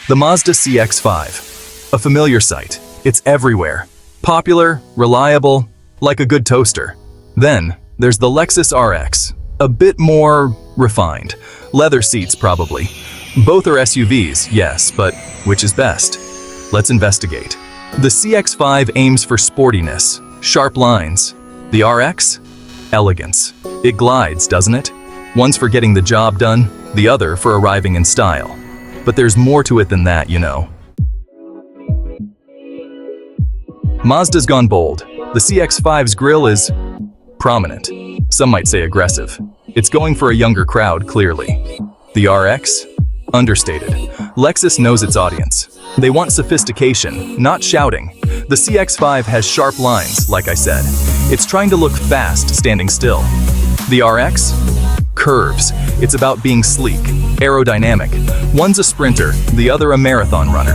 The Mazda CX-5. A familiar sight. It's everywhere. Popular, reliable, like a good toaster. Then, there's the Lexus RX. A bit more refined. Leather seats, probably. Both are SUVs, yes, but which is best? Let's investigate. The CX-5 aims for sportiness, sharp lines. The RX? Elegance. It glides, doesn't it? One's for getting the job done, the other for arriving in style. But there's more to it than that, you know. Mazda's gone bold. The CX-5's grille is prominent. Some might say aggressive. It's going for a younger crowd, clearly. The RX? Understated. Lexus knows its audience. They want sophistication, not shouting. The CX-5 has sharp lines, like I said. It's trying to look fast, standing still. The RX? Curves. It's about being sleek, aerodynamic. One's a sprinter, the other a marathon runner.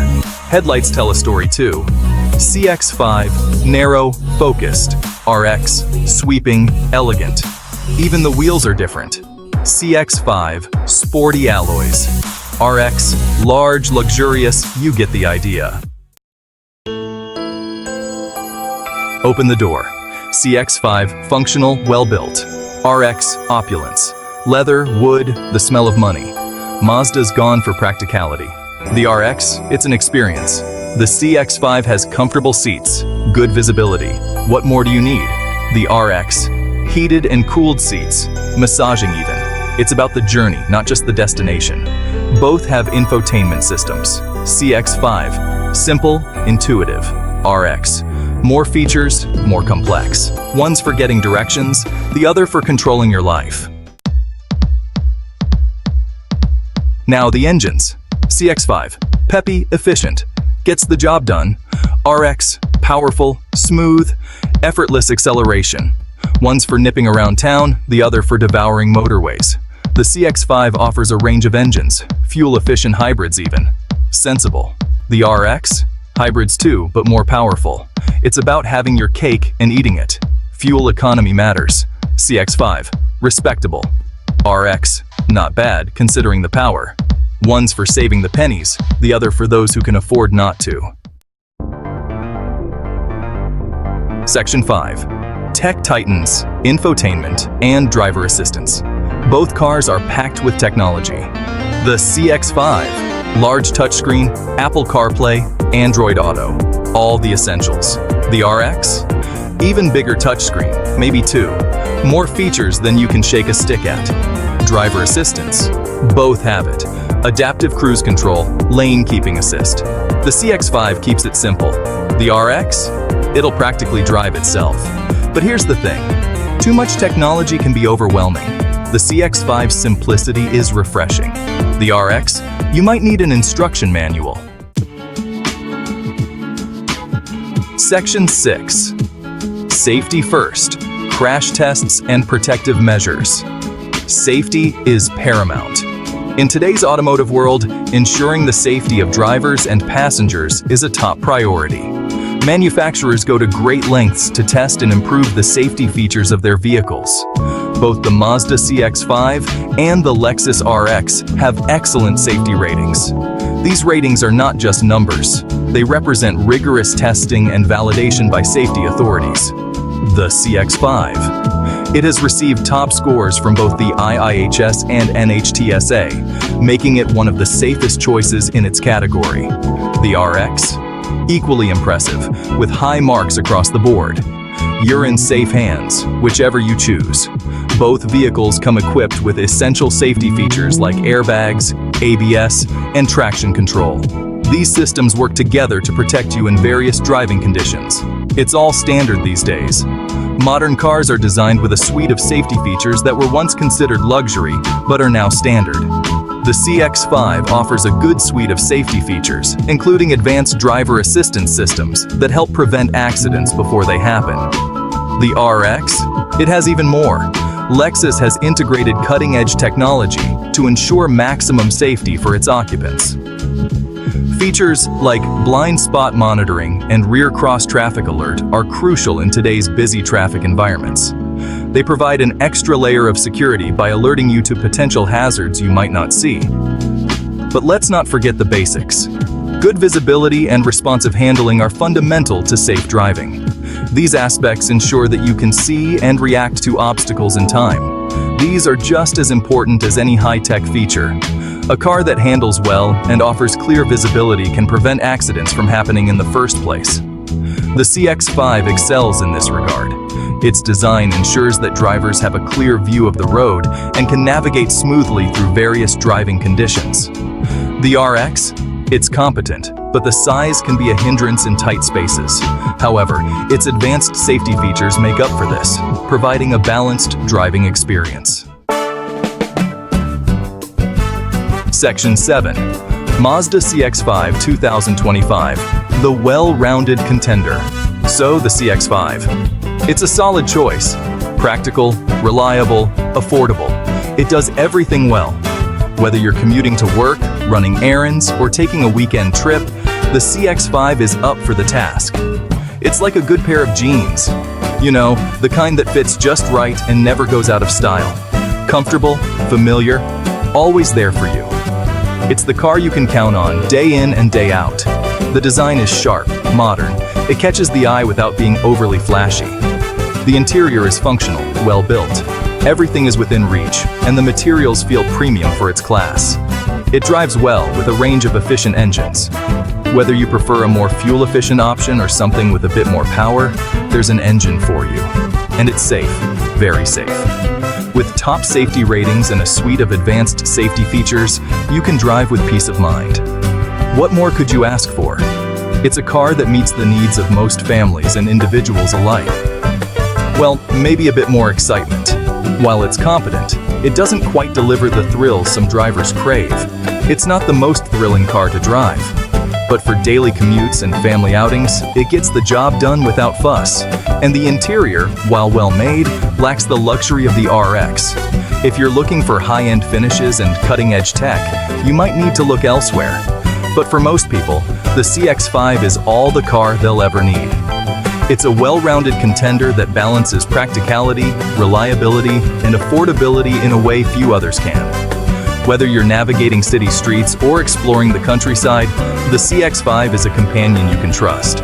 Headlights tell a story too. CX-5, narrow, focused. RX, sweeping, elegant. Even the wheels are different. CX-5, sporty alloys. RX, large, luxurious, you get the idea. Open the door. CX-5, functional, well-built. RX, opulence. Leather, wood, the smell of money. Mazda's gone for practicality. The RX, it's an experience. The CX-5 has comfortable seats, good visibility. What more do you need? The RX, heated and cooled seats, massaging even. It's about the journey, not just the destination. Both have infotainment systems. CX-5, simple, intuitive. RX, more features, more complex. One's for getting directions, the other for controlling your life. Now the engines. CX-5, peppy, efficient, gets the job done. RX, powerful, smooth, effortless acceleration. One's for nipping around town, the other for devouring motorways. The CX-5 offers a range of engines, fuel-efficient hybrids even. Sensible. The RX? Hybrids too, but more powerful. It's about having your cake and eating it. Fuel economy matters. CX-5, respectable. RX, not bad considering the power. One's for saving the pennies, the other for those who can afford not to. Section 5. Tech Titans, Infotainment, and Driver Assistance. Both cars are packed with technology. The CX-5, large touchscreen, Apple CarPlay, Android Auto, all the essentials. The RX, even bigger touchscreen, maybe two. More features than you can shake a stick at. Driver assistance, both have it. Adaptive cruise control, lane keeping assist. The CX-5 keeps it simple. The RX, it'll practically drive itself. But here's the thing, too much technology can be overwhelming. The CX-5's simplicity is refreshing. The RX, you might need an instruction manual. Section 6. Safety first. Crash tests and protective measures. Safety is paramount. In today's automotive world, ensuring the safety of drivers and passengers is a top priority. Manufacturers go to great lengths to test and improve the safety features of their vehicles. Both the Mazda CX-5 and the Lexus RX have excellent safety ratings. These ratings are not just numbers. They represent rigorous testing and validation by safety authorities. The CX-5. It has received top scores from both the IIHS and NHTSA, making it one of the safest choices in its category. The RX? Equally impressive, with high marks across the board. You're in safe hands, whichever you choose. Both vehicles come equipped with essential safety features like airbags, ABS, and traction control. These systems work together to protect you in various driving conditions. It's all standard these days. Modern cars are designed with a suite of safety features that were once considered luxury, but are now standard. The CX-5 offers a good suite of safety features, including advanced driver assistance systems that help prevent accidents before they happen. The RX? It has even more. Lexus has integrated cutting-edge technology to ensure maximum safety for its occupants. Features like blind spot monitoring and rear cross-traffic alert are crucial in today's busy traffic environments. They provide an extra layer of security by alerting you to potential hazards you might not see. But let's not forget the basics. Good visibility and responsive handling are fundamental to safe driving. These aspects ensure that you can see and react to obstacles in time. These are just as important as any high-tech feature. A car that handles well and offers clear visibility can prevent accidents from happening in the first place. The CX-5 excels in this regard. Its design ensures that drivers have a clear view of the road and can navigate smoothly through various driving conditions. The RX? It's competent, but the size can be a hindrance in tight spaces. However, its advanced safety features make up for this, providing a balanced driving experience. Section 7. Mazda CX-5 2025, the well-rounded contender. So the CX-5. It's a solid choice. Practical, reliable, affordable. It does everything well. Whether you're commuting to work, running errands, or taking a weekend trip, the CX-5 is up for the task. It's like a good pair of jeans. You know, the kind that fits just right and never goes out of style. Comfortable, familiar, always there for you. It's the car you can count on day in and day out. The design is sharp, modern. It catches the eye without being overly flashy. The interior is functional, well built. Everything is within reach, and the materials feel premium for its class. It drives well with a range of efficient engines. Whether you prefer a more fuel-efficient option or something with a bit more power, there's an engine for you. And it's safe, very safe. With top safety ratings and a suite of advanced safety features, you can drive with peace of mind. What more could you ask for? It's a car that meets the needs of most families and individuals alike. Well, maybe a bit more excitement. While it's competent, it doesn't quite deliver the thrill some drivers crave. It's not the most thrilling car to drive. But for daily commutes and family outings, it gets the job done without fuss. And the interior, while well-made, lacks the luxury of the RX. If you're looking for high-end finishes and cutting-edge tech, you might need to look elsewhere. But for most people, the CX-5 is all the car they'll ever need. It's a well-rounded contender that balances practicality, reliability, and affordability in a way few others can. Whether you're navigating city streets or exploring the countryside, the CX-5 is a companion you can trust.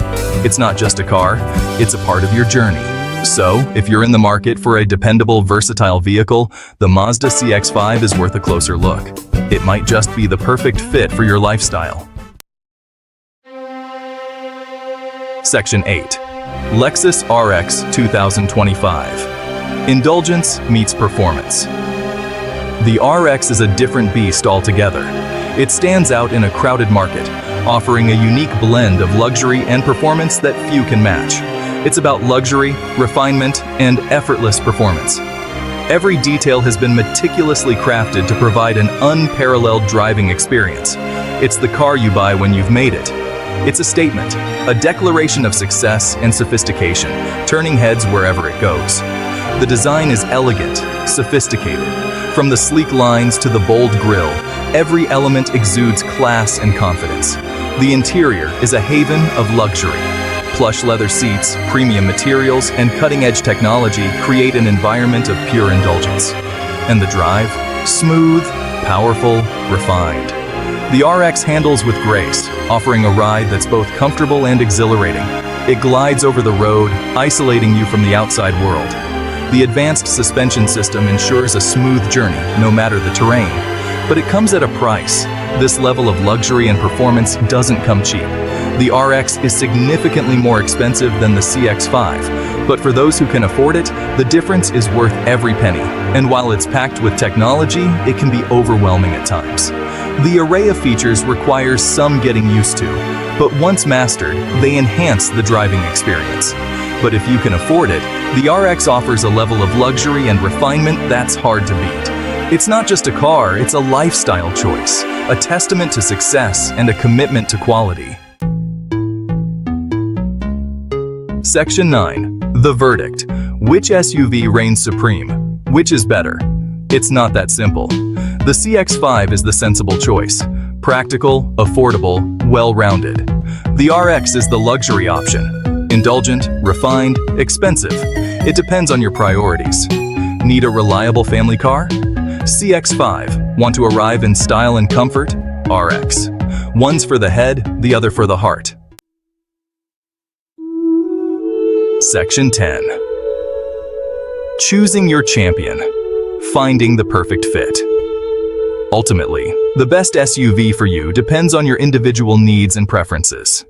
It's not just a car, it's a part of your journey. So, if you're in the market for a dependable, versatile vehicle, the Mazda CX-5 is worth a closer look. It might just be the perfect fit for your lifestyle. Section 8. Lexus RX 2025. Indulgence meets performance. The RX is a different beast altogether. It stands out in a crowded market, offering a unique blend of luxury and performance that few can match. It's about luxury, refinement, and effortless performance. Every detail has been meticulously crafted to provide an unparalleled driving experience. It's the car you buy when you've made it. It's a statement, a declaration of success and sophistication, turning heads wherever it goes. The design is elegant, sophisticated. From the sleek lines to the bold grille, every element exudes class and confidence. The interior is a haven of luxury. Plush leather seats, premium materials, and cutting-edge technology create an environment of pure indulgence. And the drive? Smooth, powerful, refined. The RX handles with grace, offering a ride that's both comfortable and exhilarating. It glides over the road, isolating you from the outside world. The advanced suspension system ensures a smooth journey, no matter the terrain. But it comes at a price. This level of luxury and performance doesn't come cheap. The RX is significantly more expensive than the CX-5, but for those who can afford it, the difference is worth every penny. And while it's packed with technology, it can be overwhelming at times. The array of features requires some getting used to, but once mastered, they enhance the driving experience. But if you can afford it, the RX offers a level of luxury and refinement that's hard to beat. It's not just a car, it's a lifestyle choice, a testament to success and a commitment to quality. Section 9. The verdict. Which SUV reigns supreme? Which is better? It's not that simple. The CX-5 is the sensible choice. Practical, affordable, well-rounded. The RX is the luxury option. Indulgent, refined, expensive. It depends on your priorities. Need a reliable family car? CX-5. Want to arrive in style and comfort? RX. One's for the head, the other for the heart. Section 10. Choosing your champion. Finding the perfect fit. Ultimately, the best SUV for you depends on your individual needs and preferences.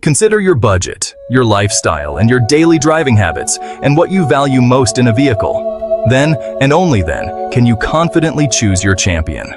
Consider your budget, your lifestyle, and your daily driving habits, and what you value most in a vehicle. Then, and only then, can you confidently choose your champion.